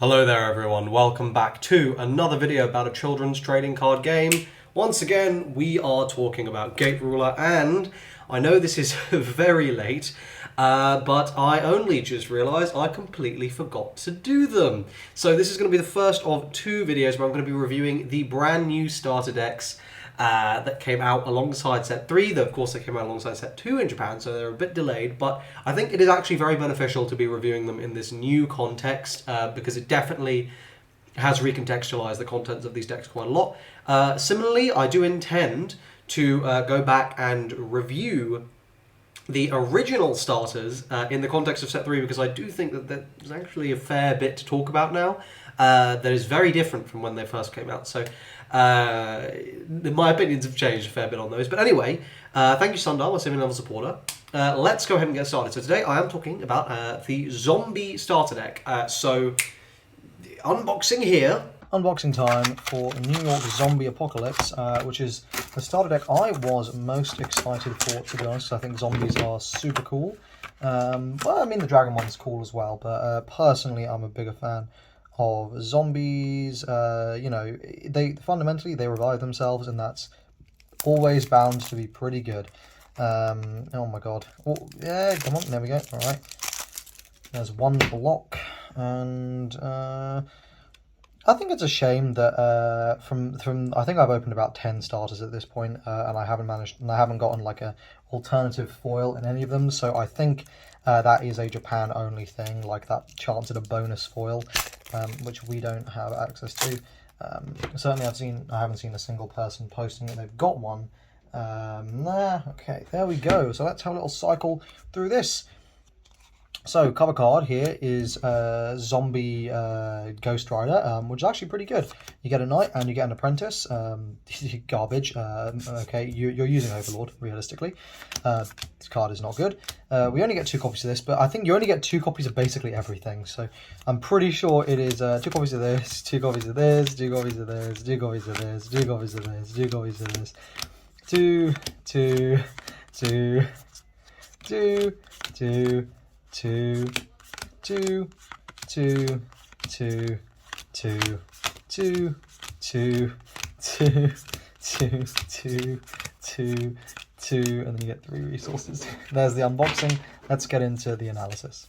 Hello there everyone, welcome back to another video about a children's trading card game. Once again, we are talking about Gate Ruler, and I know this is very late, but I only just realised I completely forgot to do them. So this is going to be the first of two videos where I'm going to be reviewing the brand new starter decks that came out alongside set 3, though of course they came out alongside set 2 in Japan, so they're a bit delayed, but I think it is actually very beneficial to be reviewing them in this new context, because it definitely has recontextualized the contents of these decks quite a lot. Similarly, I do intend to go back and review the original starters in the context of set 3, because I do think that there's actually a fair bit to talk about now that is very different from when they first came out. So my opinions have changed a fair bit on those. But anyway, thank you Sundar, my 7-level supporter. Let's go ahead and get started. So today I am talking about the Zombie starter deck. So unboxing here. Unboxing time for New York Zombiepocalypse, which is the starter deck I was most excited for, to be honest. I think zombies are super cool. Well, I mean, the dragon one's cool as well, but personally, I'm a bigger fan of zombies. You know, they fundamentally, they revive themselves, and that's always bound to be pretty good. Oh my god. Oh, yeah, come on, there we go. All right. There's one block, and I think it's a shame that from I think I've opened about 10 starters at this point, and I haven't gotten like a alternative foil in any of them. So I think that is a Japan only thing, like that chance at a bonus foil, which we don't have access to. Certainly I haven't seen a single person posting that they've got one. Okay, there we go. So let's have a little cycle through this. So, cover card here is Zombie Ghost Rider, which is actually pretty good. You get a knight and you get an apprentice. Garbage. Okay, you're using Overlord, realistically. This card is not good. We only get 2 copies of this, but I think you only get 2 copies of basically everything. So, I'm pretty sure it is 2 copies of this, 2 copies of this, 2 copies of this, 2 copies of this, 2 copies of this, 2 copies of this, 2, 2, 2, 2, 2, 2, 2, 2, 2, 2, 2, 2, 2, 2, 2, 2, 2, and then you get 3 resources. There's the unboxing. Let's get into the analysis.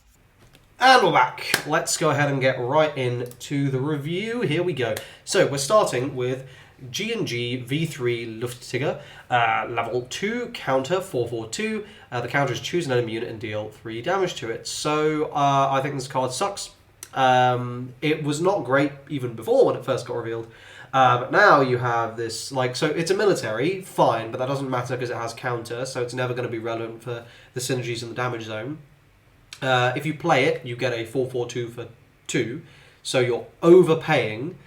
And we're back. Let's go ahead and get right into the review. Here we go. So we're starting with G&G V3 Luftiger, level 2, counter 442. The counter is choose an enemy unit and deal 3 damage to it. So I think this card sucks. It was not great even before when it first got revealed. But now you have this, like, so it's a military, fine, but that doesn't matter because it has counter, so it's never going to be relevant for the synergies in the damage zone. If you play it, you get a 442 for 2, so you're overpaying.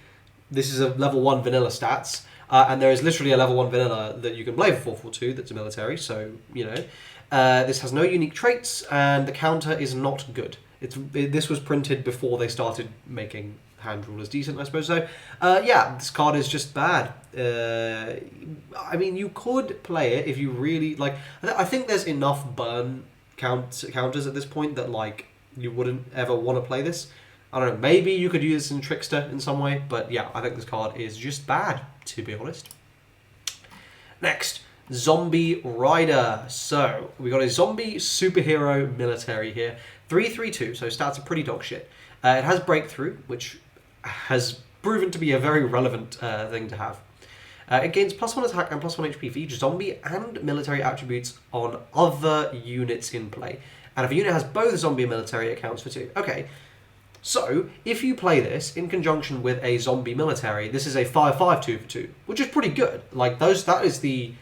This is a level 1 vanilla stats, and there is literally a level 1 vanilla that you can play for 442 that's a military, so, you know. This has no unique traits, and the counter is not good. This was printed before they started making hand rulers decent, I suppose. So, yeah, this card is just bad. I mean, you could play it if you really, like, I think there's enough burn counters at this point that, like, you wouldn't ever want to play this. I don't know, maybe you could use this in Trickster in some way, but yeah, I think this card is just bad, to be honest. Next, Zombie Rider. So, we got a zombie superhero military here. 3/3/2, so stats are pretty dog shit. It has Breakthrough, which has proven to be a very relevant thing to have. It gains +1 attack and +1 HP for each zombie and military attributes on other units in play. And if a unit has both zombie and military, it counts for 2. Okay. So, if you play this in conjunction with a zombie military, this is a 5/5 2 for 2, which is pretty good. Like, that is the,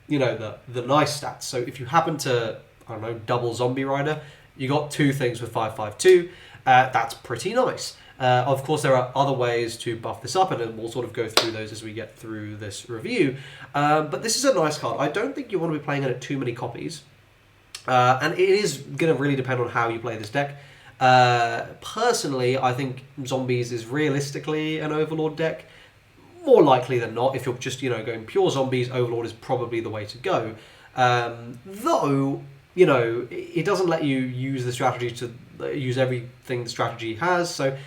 you know, the nice stats. So if you happen to, I don't know, double Zombie Rider, you got 2 things with 5/5/2. That's pretty nice. Of course, there are other ways to buff this up, and we'll sort of go through those as we get through this review. But this is a nice card. I don't think you want to be playing it at too many copies. And it is going to really depend on how you play this deck. Personally, I think Zombies is realistically an Overlord deck. More likely than not, if you're just, you know, going pure zombies, Overlord is probably the way to go. Though, you know, it doesn't let you use the strategy to use everything the strategy has, so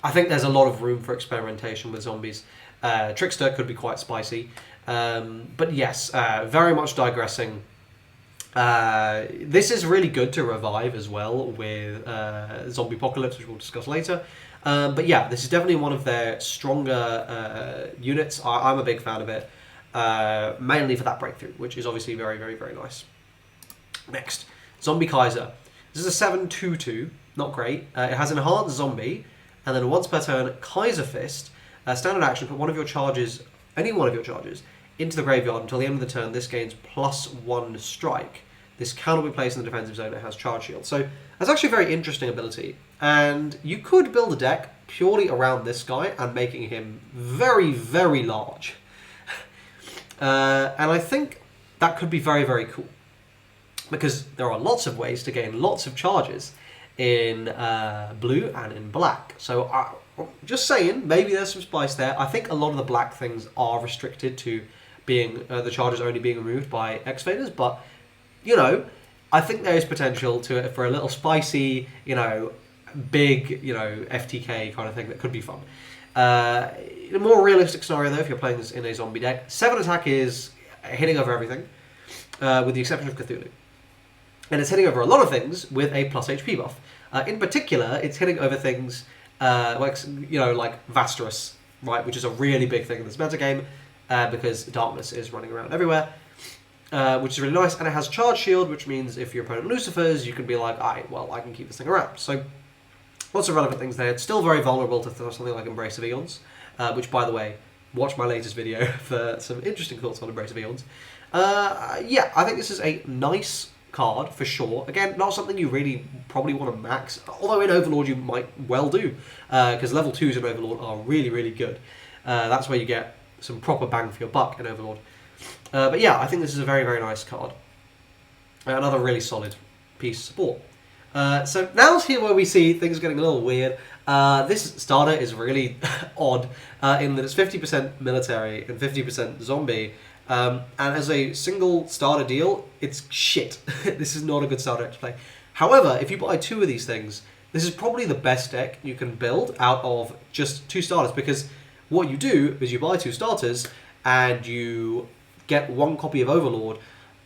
I think there's a lot of room for experimentation with zombies. Trickster could be quite spicy. But yes, very much digressing. This is really good to revive as well with Zombiepocalypse, which we'll discuss later. But yeah, this is definitely one of their stronger units. I'm a big fan of it, mainly for that breakthrough, which is obviously very, very, very nice. Next, Zombie Kaiser. This is a 7/2/2, not great. It has Enhanced Zombie, and then once per turn, Kaiser Fist. Standard action, put one of your charges, any one of your charges, into the graveyard until the end of the turn. This gains +1 strike. This cannot be placed in the defensive zone. It has charge shield. So that's actually a very interesting ability. And you could build a deck purely around this guy and making him very, very large. And I think that could be very, very cool. Because there are lots of ways to gain lots of charges in blue and in black. So just saying, maybe there's some spice there. I think a lot of the black things are restricted to being the charges only being removed by X-Faders, but you know, I think there is potential to it for a little spicy, you know, big, you know, FTK kind of thing that could be fun. In a more realistic scenario though, if you're playing this in a zombie deck, 7 attack is hitting over everything, with the exception of Cthulhu. And it's hitting over a lot of things with a plus HP buff. In particular, it's hitting over things like, you know, like Vasterus, right, which is a really big thing in this metagame, because darkness is running around everywhere, which is really nice. And it has charge shield, which means if your opponent Lucifers, you can be like, alright, well, I can keep this thing around. So lots of relevant things there. It's still very vulnerable to something like Embrace of Eons, which, by the way, watch my latest video for some interesting thoughts on Embrace of Eons. Yeah, I think this is a nice card for sure. Again, not something you really probably want to max, although in Overlord you might well do, because level 2s in Overlord are really, really good. That's where you get some proper bang for your buck in Overlord. But yeah, I think this is a very, very nice card. Another really solid piece of support. So now's here where we see things getting a little weird. This starter is really odd in that it's 50% military and 50% zombie. And as a single starter deal, it's shit. This is not a good starter deck to play. However, if you buy 2 of these things, this is probably the best deck you can build out of just 2 starters, because what you do is you buy 2 starters and you get 1 copy of Overlord,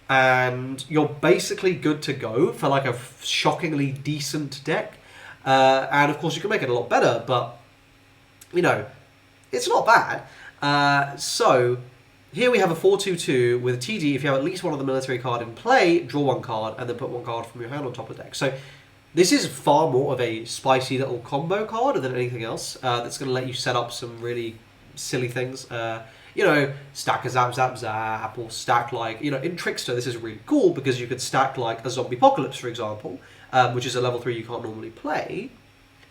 and you're basically good to go for like a shockingly decent deck. And of course you can make it a lot better, but you know, it's not bad. So here we have a 4/2/2 with a TD. If you have at least one of the military card in play, draw 1 card and then put 1 card from your hand on top of the deck. So this is far more of a spicy little combo card than anything else. That's going to let you set up some really silly things. You know, stack a Zap Zap Zap, or stack like, you know, in Trickster this is really cool because you could stack like a Zombiepocalypse, for example, which is a level 3 you can't normally play.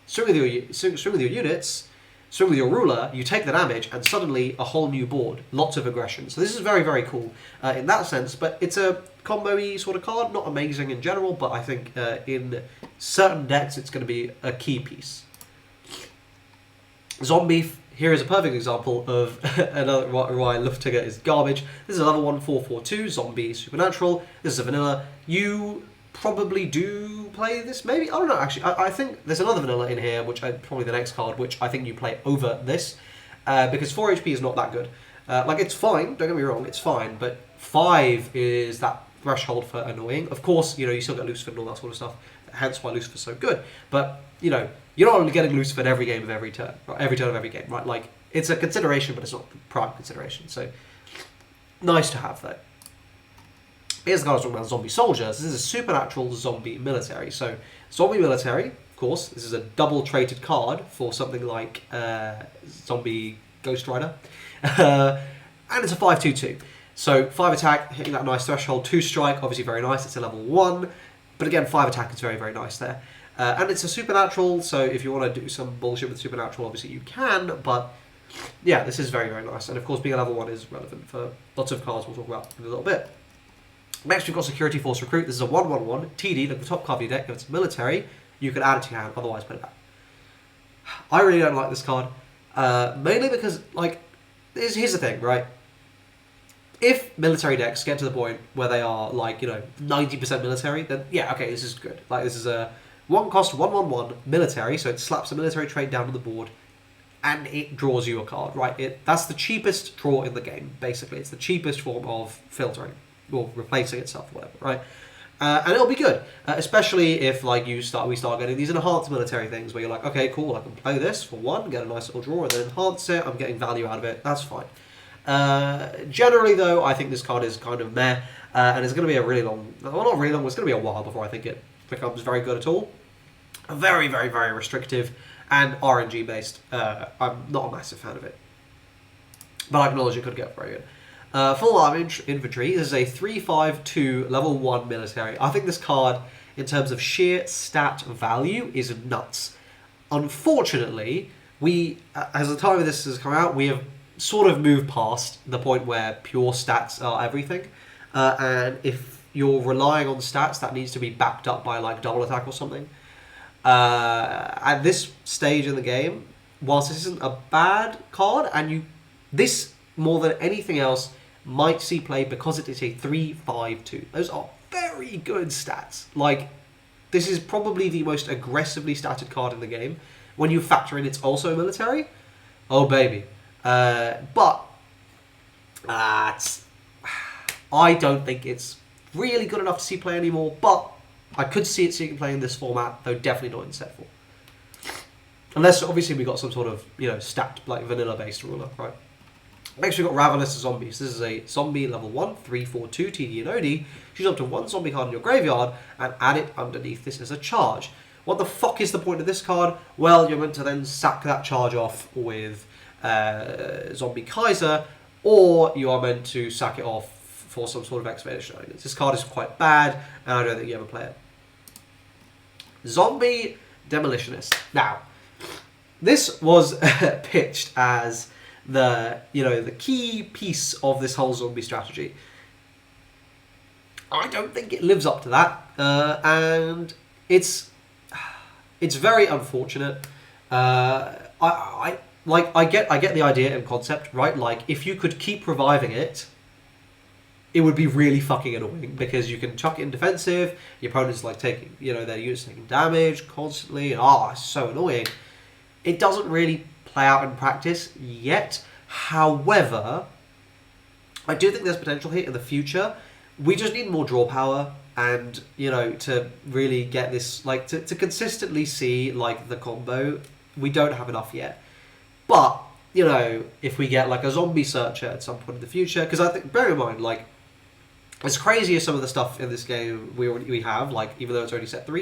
Swing with your units, swing with your ruler, you take the damage, and suddenly a whole new board. Lots of aggression. So this is very, very cool in that sense, but it's a combo-y sort of card, not amazing in general, but I think in certain decks it's going to be a key piece. Zombie, here is a perfect example of another why Luftiger is garbage. This is a level 1 4/4/2 zombie supernatural. This is a vanilla. You probably do play this, maybe? I don't know, actually. I think there's another vanilla in here, which probably the next card, which I think you play over this, because 4 HP is not that good. Like, it's fine, don't get me wrong, it's fine, but 5 is that threshold for annoying. Of course, you know, you still get Lucifer and all that sort of stuff, hence why Lucifer's so good. But, you know, you're not only getting Lucifer every game of every turn, right? Every turn of every game, right? Like, it's a consideration, but it's not the prime consideration. So, nice to have, though. Here's the card I was talking about, Zombie Soldiers. This is a supernatural zombie military. So, zombie military, of course, this is a double-traded card for something like Zombie Ghost Rider. And it's a 5/2/2. So, 5 attack, hitting that nice threshold, 2 strike, obviously very nice. It's a level 1. But again, 5 attack is very, very nice there. And it's a supernatural, so if you want to do some bullshit with supernatural, obviously you can, but yeah, this is very, very nice. And of course, being a level 1 is relevant for lots of cards we'll talk about in a little bit. Next, we've got Security Force Recruit. This is a 1/1/1 TD, like the top card of your deck. If it's military, you can add it to your hand, otherwise put it back. I really don't like this card, mainly because, like, here's the thing, right? If military decks get to the point where they are, like, you know, 90% military, then yeah, okay, this is good. Like, this is a One cost 1/1/1 military, so it slaps a military trait down on the board, and it draws you a card, right? That's the cheapest draw in the game, basically. It's the cheapest form of filtering, or replacing itself, whatever, right? And it'll be good, especially if like we start getting these enhanced military things where you're like, okay, cool, I can play this for one, get a nice little draw, and then enhance it. I'm getting value out of it. That's fine. Generally, though, I think this card is kind of meh, and it's going to be a really long, well, not really long. It's going to be a while before I think it becomes very good at all. Very, very, very restrictive and RNG based. I'm not a massive fan of it, but I acknowledge it could get very good. Full arm infantry. This is a 3/5/2 level 1 military. I think this card, in terms of sheer stat value, is nuts. Unfortunately, as the time of this has come out, we have sort of moved past the point where pure stats are everything. And if you're relying on stats, that needs to be backed up by like double attack or something. At this stage in the game, whilst this isn't a bad card, and this more than anything else might see play because it is a 3/5/2. Those are very good stats. Like, this is probably the most aggressively statted card in the game. When you factor in it's also military, oh baby. But I don't think it's really good enough to see play anymore, but I could see it seeing play in this format, though definitely not in set 4. Unless, obviously, we got some sort of, stacked, like, vanilla-based ruler, right? Next, we've got Ravenous Zombies. This is a zombie level 1, 3/4/2, TD and OD. Choose up to one zombie card in your graveyard and add it underneath this as a charge. What the fuck is the point of this card? Well, you're meant to then sack that charge off with Zombie Kaiser, or you are meant to sack it off for some sort of expedition. This card is quite bad, and I don't think you ever play it. Zombie Demolitionist. Now, this was pitched as the key piece of this whole zombie strategy. I don't think it lives up to that, and it's very unfortunate. I get the idea and concept, right? Like, if you could keep reviving it, it would be really fucking annoying because you can chuck it in defensive. Your opponent's like taking, their units taking damage constantly. It's so annoying. It doesn't really play out in practice yet. However, I do think there's potential here in the future. We just need more draw power, and to really get this, like, to consistently see like the combo. We don't have enough yet, but if we get like a zombie searcher at some point in the future, because I think, bear in mind, like, as crazy as some of the stuff in this game we have, like, even though it's only set 3,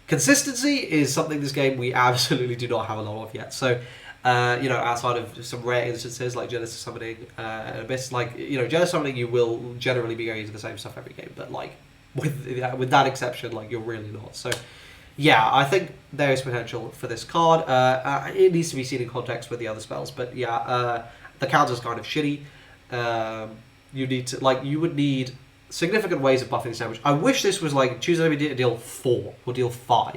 consistency is something this game we absolutely do not have a lot of yet. So, outside of some rare instances like Genesis Summoning and Abyss, like, Genesis Summoning, you will generally be going into the same stuff every game, but like with that exception, like, you're really not. So, yeah, I think there is potential for this card. It needs to be seen in context with the other spells, but yeah, the counter's kind of shitty. You would need significant ways of buffing this damage. I wish this was like choose enemy to deal 4 or deal 5.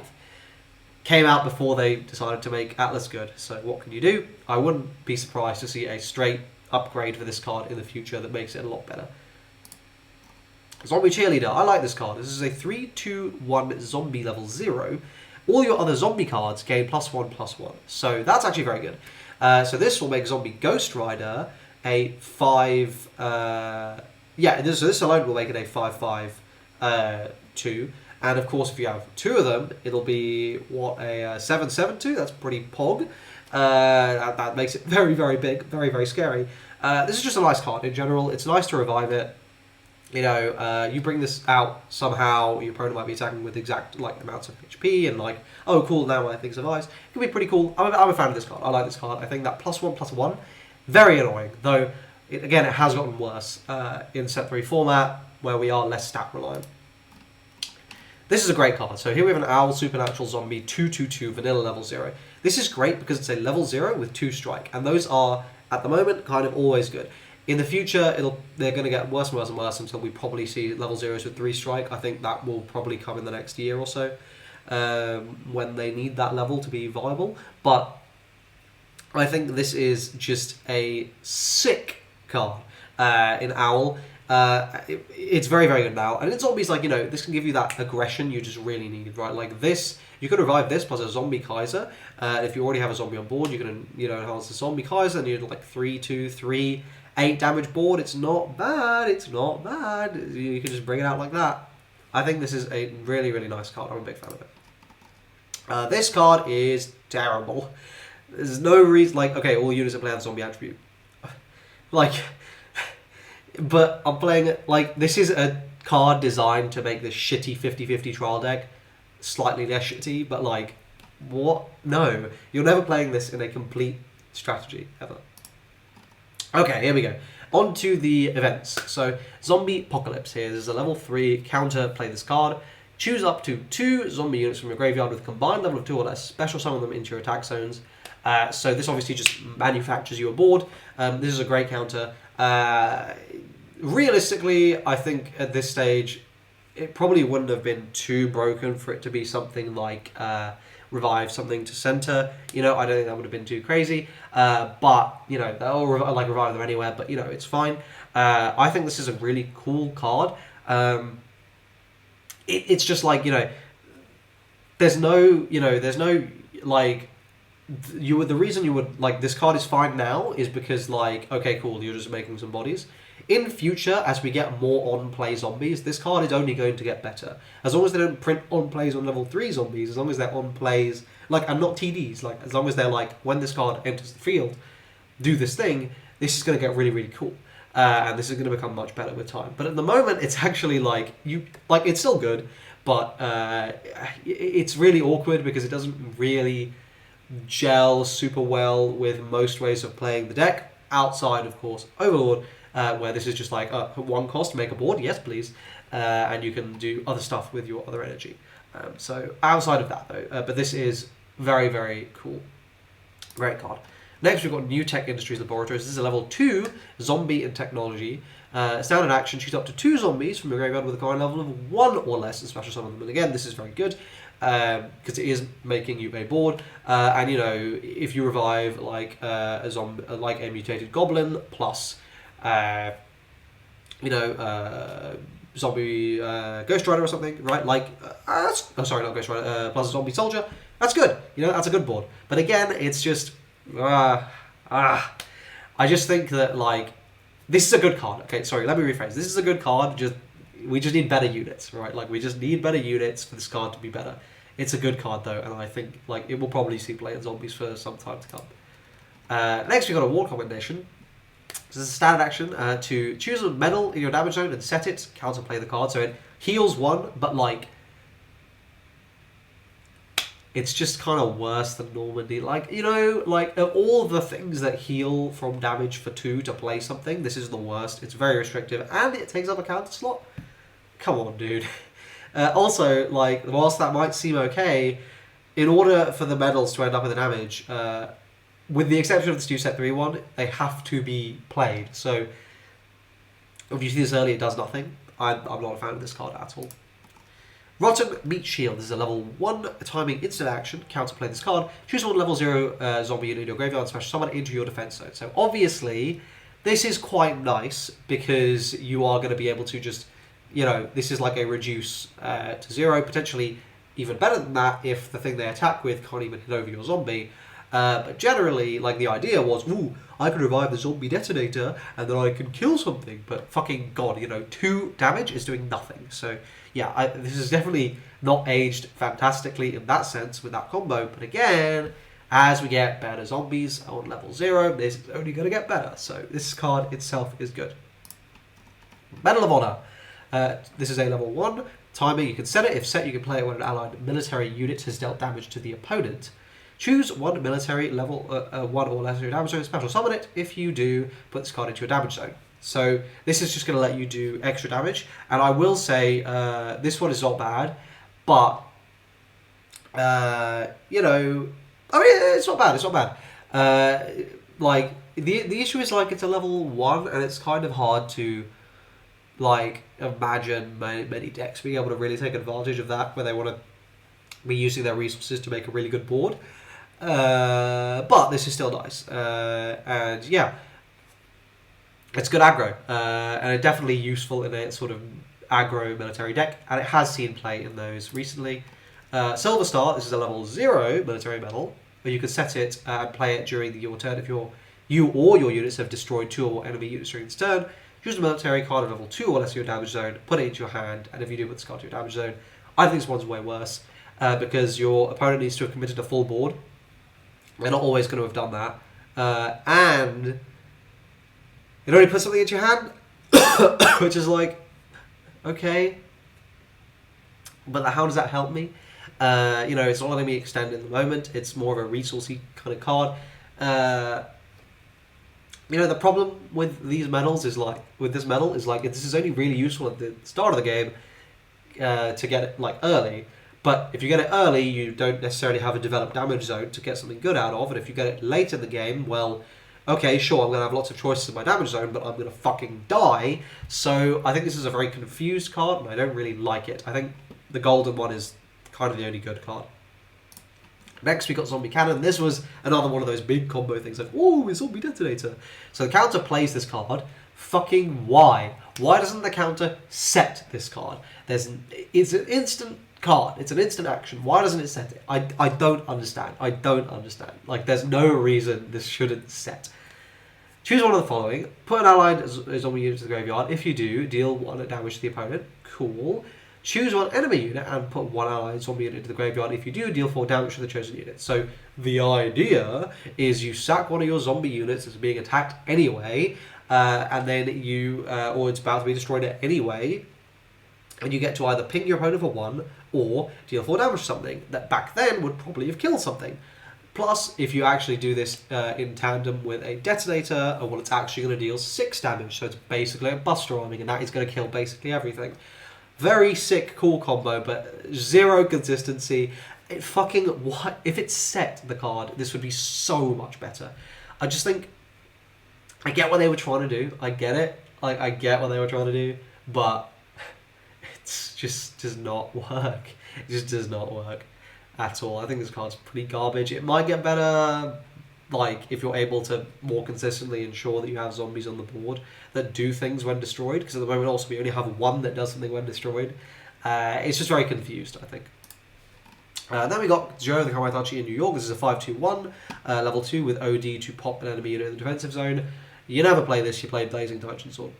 Came out before they decided to make Atlas good. So what can you do? I wouldn't be surprised to see a straight upgrade for this card in the future that makes it a lot better. Zombie Cheerleader. I like this card. This is a 3/2/1 zombie level 0. All your other zombie cards gain +1/+1. So that's actually very good. So this will make Zombie Ghost Rider a 5... so this alone will make it a 5/5/2. And of course, if you have 2 of them, it'll be, a 7/7/2? That's pretty pog. That makes it very, very big, very, very scary. This is just a nice card in general. It's nice to revive it. You bring this out somehow, your opponent might be attacking with exact amounts of HP, and like, oh cool, now my thing survives. It can be pretty cool. I'm a fan of this card. I like this card. I think that +1/+1, very annoying. Though, it has gotten worse in set 3 format, where we are less stat reliant. This is a great card. So here we have an Owl Supernatural Zombie 2/2/2 vanilla level 0. This is great because it's a level 0 with 2 strike, and those are, at the moment, kind of always good. In the future, they're going to get worse and worse and worse until we probably see level 0s with 3 strike. I think that will probably come in the next year or so, when they need that level to be viable. But I think this is just a sick card in Owl. It's very, very good now. And in zombies, like, this can give you that aggression you just really need, right? Like this, you can revive this plus a zombie Kaiser. If you already have a zombie on board, you can, enhance the zombie Kaiser, and you're like 3, 2, 3, 8 damage board. It's not bad. It's not bad. You can just bring it out like that. I think this is a really, really nice card. I'm a big fan of it. This card is terrible. There's no reason, like, okay, all units are playing the zombie attribute. Like, but I'm playing it, like, this is a card designed to make this shitty 50-50 trial deck slightly less shitty, but, like, what? No. You're never playing this in a complete strategy, ever. Okay, here we go. On to the events. So, Zombiepocalypse here. This is a level 3 counter. Play this card. Choose up to 2 zombie units from your graveyard with a combined level of 2 or less. Special summon them into your attack zones. So this obviously just manufactures you a board. This is a great counter. Realistically, I think at this stage, it probably wouldn't have been too broken for it to be something like revive something to center. I don't think that would have been too crazy. But, or like revive them anywhere, but, it's fine. I think this is a really cool card. It's just like, there's no, like, the reason you would, like, this card is fine now is because, like, okay, cool, you're just making some bodies. In future, as we get more on-play zombies, this card is only going to get better. As long as they don't print on-plays on level 3 zombies, as long as they're on-plays, like, and not TDs, like, as long as they're, like, when this card enters the field, do this thing, this is going to get really, really cool. And this is going to become much better with time. But at the moment, it's actually, like, it's still good, but it's really awkward because it doesn't really gel super well with most ways of playing the deck, outside, of course, Overlord, where this is just like, at 1 cost, make a board, yes please, and you can do other stuff with your other energy. So outside of that though, but this is very, very cool. Great card. Next we've got New Tech Industries Laboratories. This is a level 2 zombie and technology. Standard action, choose up to 2 zombies from your graveyard with a combined level of 1 or less and special summon them. And again, this is very good because it is making you a board. And if you revive like a zombie, like a mutated goblin plus, zombie Ghost Rider or something, right? Like, sorry, not Ghost Rider, plus a zombie soldier. That's good. That's a good board. But again, it's just, I just think that, like, this is a good card. Okay, sorry, let me rephrase. This is a good card. We just need better units, right? Like, we just need better units for this card to be better. It's a good card though, and I think, like, it will probably see play in zombies for some time to come. Next, we got a war commendation. This is a standard action to choose a medal in your damage zone and set it, counterplay the card. So it heals 1, but, like, it's just kind of worse than Normandy. Like, like, of all the things that heal from damage for 2 to play something, this is the worst. It's very restrictive, and it takes up a counter slot. Come on, dude. Also, like, whilst that might seem okay, in order for the medals to end up in the damage, with the exception of the Stew Set 3-1, they have to be played. So, if you see this early, it does nothing. I'm not a fan of this card at all. Rotten Meat Shield. This is a level 1 timing instant action. Counterplay this card. Choose 1 level 0 zombie unit in your graveyard and special summon into your defense zone. So obviously, this is quite nice because you are going to be able to just, this is like a reduce to 0. Potentially even better than that if the thing they attack with can't even hit over your zombie. But generally, like, the idea was, ooh, I can revive the zombie detonator and then I can kill something. But fucking god, 2 damage is doing nothing. So yeah, this is definitely not aged fantastically in that sense with that combo. But again, as we get better zombies on level 0, this is only going to get better. So this card itself is good. Medal of Honor. This is a level 1 timing. You can set it. If set, you can play it when an allied military unit has dealt damage to the opponent. Choose 1 military level 1 or less in your damage zone. Special summon it. If you do, put this card into your damage zone. So this is just going to let you do extra damage. And I will say, this one is not bad, but, I mean, it's not bad. It's not bad. Like, the issue is, like, it's a level 1, and it's kind of hard to, like, imagine many decks being able to really take advantage of that, where they want to be using their resources to make a really good board. But this is still nice. And yeah, It's good aggro, and it's definitely useful in a sort of aggro military deck, and it has seen play in those recently. Silver Star, this is a level 0 military medal, where you can set it and play it during your turn if you or your units have destroyed 2 or more enemy units during its turn. Choose a military card of level 2 or less of your damage zone, put it into your hand, and if you do, put this card to your damage zone. I think this one's way worse, because your opponent needs to have committed a full board. They're not always going to have done that. And it only puts something into your hand, which is like, okay, but how does that help me? It's not letting me extend in the moment. It's more of a resourcey kind of card. The problem with these medals is this is only really useful at the start of the game to get it early. But if you get it early, you don't necessarily have a developed damage zone to get something good out of. And if you get it late in the game, well, okay, sure, I'm going to have lots of choices in my damage zone, but I'm going to fucking die. So I think this is a very confused card, and I don't really like it. I think the golden one is kind of the only good card. Next, we got Zombie Cannon. This was another one of those big combo things, like, whoa, it's Zombie Detonator. So the counter plays this card. Fucking why? Why doesn't the counter set this card? It's an instant card. It's an instant action. Why doesn't it set it? I don't understand. I don't understand. There's no reason this shouldn't set. Choose one of the following. Put an allied zombie unit to the graveyard. If you do, deal 1 damage to the opponent. Cool. Choose one enemy unit and put 1 allied zombie unit into the graveyard. If you do, deal 4 damage to the chosen unit. So the idea is you sack one of your zombie units that's being attacked anyway, and then or it's about to be destroyed anyway, and you get to either ping your opponent for 1 or deal 4 damage to something that back then would probably have killed something. Plus, if you actually do this in tandem with a detonator, it's actually going to deal 6 damage. So it's basically a buster arming, and that is going to kill basically everything. Very sick, cool combo, but 0 consistency. If it's set, the card, this would be so much better. I just think, I get what they were trying to do. I get it. I get what they were trying to do, but it just does not work. It just does not work at all. I think this card's pretty garbage. It might get better, if you're able to more consistently ensure that you have zombies on the board that do things when destroyed, because at the moment also we only have 1 that does something when destroyed. It's just very confused, I think. Then we got Joe the Kamaitachi in New York. This is a 5/2/1, level 2 with OD to pop an enemy unit in the defensive zone. You never play this, you play Blazing Titan Sword.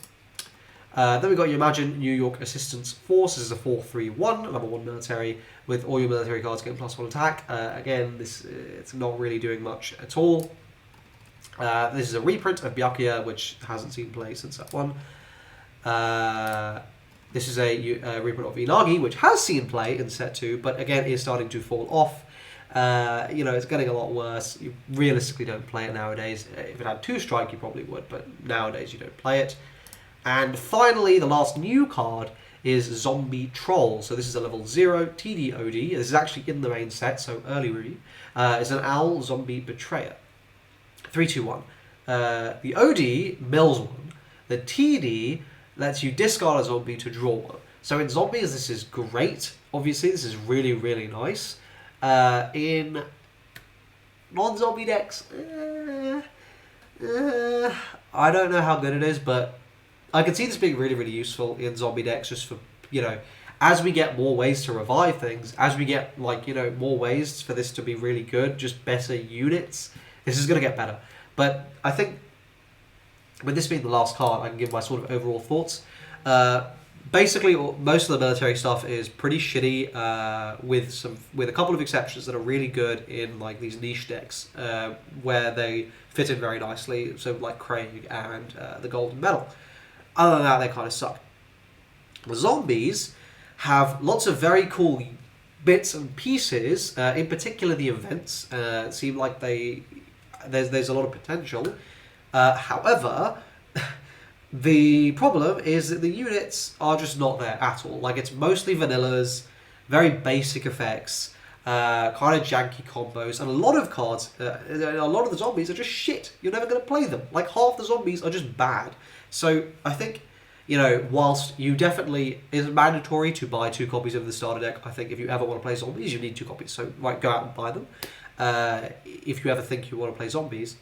Then we got your Imagine New York Assistance Force. This is a 4/3/1, level 1 military, with all your military cards getting +1 attack. Again, it's not really doing much at all. This is a reprint of Byakuya, which hasn't seen play since that one. This is a reprint of Inagi, which has seen play in set 2, but again is starting to fall off. It's getting a lot worse. You realistically don't play it nowadays. If it had 2 strike, you probably would, but nowadays you don't play it. And finally, the last new card is Zombie Troll. So this is a level 0 TD/OD. This is actually in the main set, so early really. It's an Owl Zombie Betrayer. 3/2/1. The OD mills 1. The TD lets you discard a zombie to draw 1. So in zombies, this is great. Obviously, this is really, really nice. In non-zombie decks, I don't know how good it is, but I can see this being really, really useful in zombie decks, just for, as we get more ways to revive things, as we get, more ways for this to be really good, just better units, this is going to get better. But I think, with this being the last card, I can give my sort of overall thoughts. Basically, most of the military stuff is pretty shitty, with a couple of exceptions that are really good in these niche decks, where they fit in very nicely. So Craig and the Golden Medal. Other than that, they kind of suck. The zombies have lots of very cool bits and pieces. In particular, the events seem like there's a lot of potential. However, the problem is that the units are just not there at all. It's mostly vanillas, very basic effects, kind of janky combos, and a lot of cards, a lot of the zombies are just shit. You're never going to play them. Half the zombies are just bad. So I think, whilst you definitely, it's mandatory to buy 2 copies of the starter deck. I think if you ever want to play zombies, you need 2 copies. So go out and buy them. If you ever think you want to play zombies.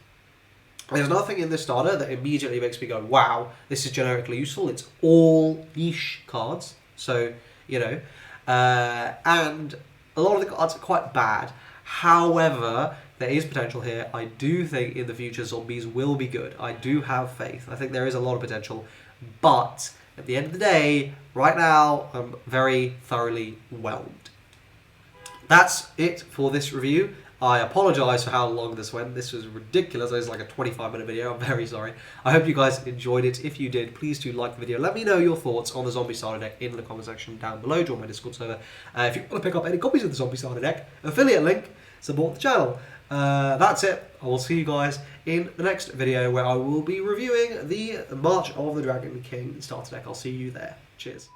There's nothing in this starter that immediately makes me go, wow, this is generically useful. It's all niche cards. So, you know, and a lot of the cards are quite bad. However, there is potential here. I do think in the future zombies will be good. I do have faith. I think there is a lot of potential. But at the end of the day, right now, I'm very thoroughly whelmed. That's it for this review. I apologise for how long this went. This was ridiculous. It was like a 25-minute video. I'm very sorry. I hope you guys enjoyed it. If you did, please do like the video. Let me know your thoughts on the Zombie Starter Deck in the comment section down below. Join my Discord server. If you want to pick up any copies of the Zombie Starter Deck, affiliate link, support the channel. That's it. I will see you guys in the next video where I will be reviewing the March of the Dragon King Starter Deck. I'll see you there. Cheers.